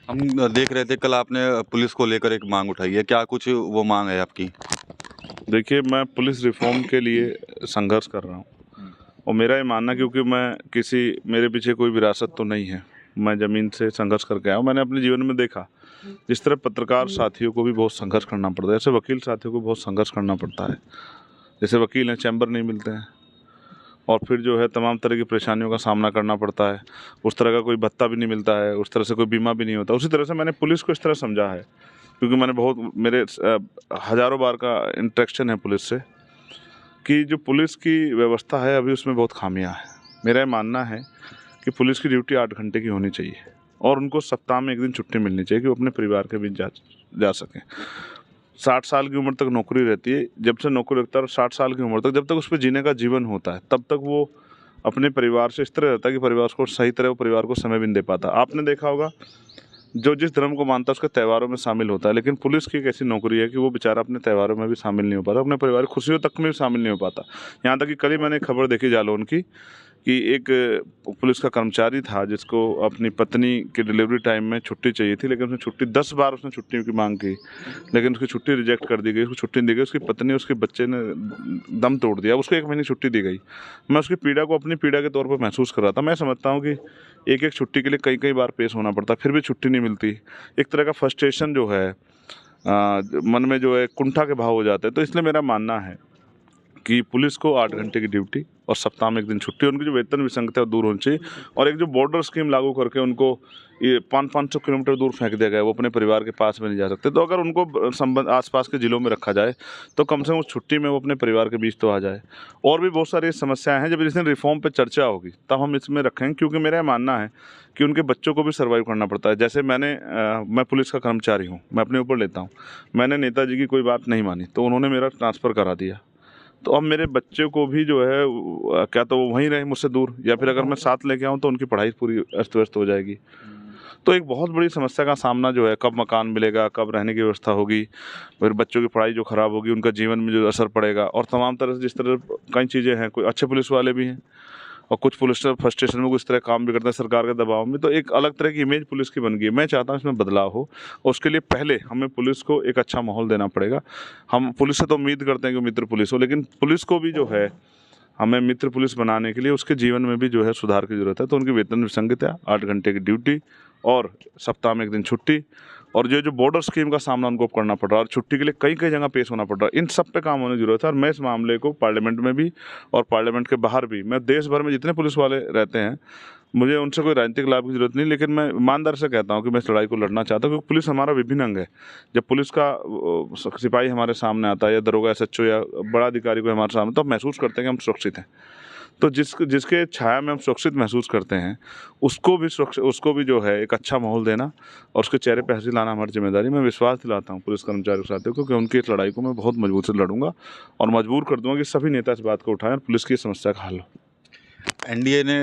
हम देख रहे थे कल आपने पुलिस को लेकर एक मांग उठाई है, क्या कुछ वो मांग है आपकी? देखिए, मैं पुलिस रिफ़ॉर्म के लिए संघर्ष कर रहा हूँ और मेरा ये मानना, क्योंकि मेरे पीछे कोई विरासत तो नहीं है। मैं ज़मीन से संघर्ष करके आया हूँ। मैंने अपने जीवन में देखा, जिस तरह पत्रकार साथियों को भी बहुत संघर्ष करना पड़ता है, ऐसे वकील साथियों को बहुत संघर्ष करना पड़ता है। जैसे वकील हैं, चैम्बर नहीं मिलते हैं और फिर जो है तमाम तरह की परेशानियों का सामना करना पड़ता है। उस तरह का कोई भत्ता भी नहीं मिलता है, उस तरह से कोई बीमा भी नहीं होता। उसी तरह से मैंने पुलिस को इस तरह समझा है, क्योंकि मेरे हज़ारों बार का इंटरेक्शन है पुलिस से, कि जो पुलिस की व्यवस्था है अभी उसमें बहुत खामियां हैं। मेरा ये मानना है कि पुलिस की ड्यूटी 8 घंटे की होनी चाहिए और उनको सप्ताह में 1 दिन छुट्टी मिलनी चाहिए कि वो अपने परिवार के बीच जा सकें। 60 साल की उम्र तक नौकरी रहती है, जब से नौकरी लगता है, और 60 साल की उम्र तक जब तक उस पर जीने का जीवन होता है, तब तक वो अपने परिवार से इस तरह रहता है कि परिवार को सही तरह वो परिवार को समय भी नहीं दे पाता। आपने देखा होगा, जो जिस धर्म को मानता है उसके त्योहारों में शामिल होता है, लेकिन पुलिस की एक ऐसी नौकरी है कि वो बेचारा अपने त्योहारों में भी शामिल नहीं हो पाता, अपने परिवार की खुशियों तक में भी शामिल नहीं हो पाता। यहाँ तक कि कल ही मैंने एक खबर देखी जालौन की, कि एक पुलिस का कर्मचारी था जिसको अपनी पत्नी की डिलीवरी टाइम में छुट्टी चाहिए थी, लेकिन उसने छुट्टी 10 बार उसने छुट्टी की मांग की, लेकिन उसकी छुट्टी रिजेक्ट कर दी गई, उसको छुट्टी नहीं दी गई। उसकी पत्नी, उसके बच्चे ने दम तोड़ दिया, उसको 1 महीने की छुट्टी दी गई। मैं उसकी पीड़ा को अपनी पीड़ा के तौर पर महसूस कर रहा था। मैं समझता हूँ कि एक एक छुट्टी के लिए कई कई बार पेश होना पड़ता, फिर भी छुट्टी नहीं मिलती। एक तरह का फ्रस्ट्रेशन जो है, मन में जो है कुंठा के भाव हो जाते हैं। तो इसलिए मेरा मानना है कि पुलिस को 8 घंटे की ड्यूटी और सप्ताह में 1 दिन छुट्टी, उनकी जो वेतन विसंगति है वो दूर होनी चाहिए, और एक जो बॉर्डर स्कीम लागू करके उनको ये 500 किलोमीटर दूर फेंक दिया गया है, वो अपने परिवार के पास में नहीं जा सकते। तो अगर उनको संबंध आसपास के ज़िलों में रखा जाए तो कम से कम उस छुट्टी में वो अपने परिवार के बीच तो आ जाए। और भी बहुत सारी समस्याएं हैं, जब इस दिन रिफॉर्म पे चर्चा होगी तब हम इसमें रखेंगे, क्योंकि मेरा मानना है कि उनके बच्चों को भी सर्वाइव करना पड़ता है। जैसे मैं पुलिस का कर्मचारी हूँ, मैं अपने ऊपर लेता हूँ। मैंने नेताजी की कोई बात नहीं मानी तो उन्होंने मेरा ट्रांसफ़र करा दिया, तो अब मेरे बच्चे को भी जो है क्या तो वो वहीं रहे मुझसे दूर, या फिर अगर मैं साथ लेके आऊँ तो उनकी पढ़ाई पूरी अस्त व्यस्त हो जाएगी। तो एक बहुत बड़ी समस्या का सामना जो है, कब मकान मिलेगा, कब रहने की व्यवस्था होगी, फिर बच्चों की पढ़ाई जो ख़राब होगी, उनका जीवन में जो असर पड़ेगा, और तमाम तरह से जिस तरह कई चीज़ें हैं। कोई अच्छे पुलिस वाले भी हैं और कुछ पुलिस फ्रस्ट्रेशन में कुछ तरह काम भी करते हैं सरकार के दबाव में, तो एक अलग तरह की इमेज पुलिस की बन गई है। मैं चाहता हूँ इसमें बदलाव हो, और उसके लिए पहले हमें पुलिस को एक अच्छा माहौल देना पड़ेगा। हम पुलिस से तो उम्मीद करते हैं कि मित्र पुलिस हो, लेकिन पुलिस को भी जो है, हमें मित्र पुलिस बनाने के लिए उसके जीवन में भी जो है सुधार की ज़रूरत है। तो उनकी वेतन विसंगतियाँ, 8 घंटे की ड्यूटी और सप्ताह में 1 दिन छुट्टी, और जो बॉर्डर स्कीम का सामना उनको करना पड़ रहा है, और छुट्टी के लिए कई कई जगह पेश होना पड़ रहा है, इन सब पे काम होने की ज़रूरत है। और मैं इस मामले को पार्लियामेंट में भी और पार्लियामेंट के बाहर भी, मैं देश भर में जितने पुलिस वाले रहते हैं, मुझे उनसे कोई राजनीतिक लाभ की ज़रूरत नहीं, लेकिन मैं ईमानदारी से कहता हूँ कि मैं इस लड़ाई को लड़ना चाहता हूँ, क्योंकि पुलिस हमारा विभिन्न अंग है। जब पुलिस का सिपाही हमारे सामने आता है, या दरोगा, SHO या बड़ा अधिकारी को हमारे सामने, तो हम महसूस करते हैं कि हम सुरक्षित हैं। तो जिसके छाया में हम सुरक्षित महसूस करते हैं, उसको भी जो है एक अच्छा माहौल देना और उसके चेहरे पे हंसी लाना हमारी जिम्मेदारी। मैं विश्वास दिलाता हूँ पुलिस कर्मचारियों के साथियों को कि उनकी इस लड़ाई को मैं बहुत मजबूत से लड़ूंगा और मजबूर कर दूंगा कि सभी नेता इस बात को उठाएं और पुलिस की समस्या का हल हो। एनडीए ने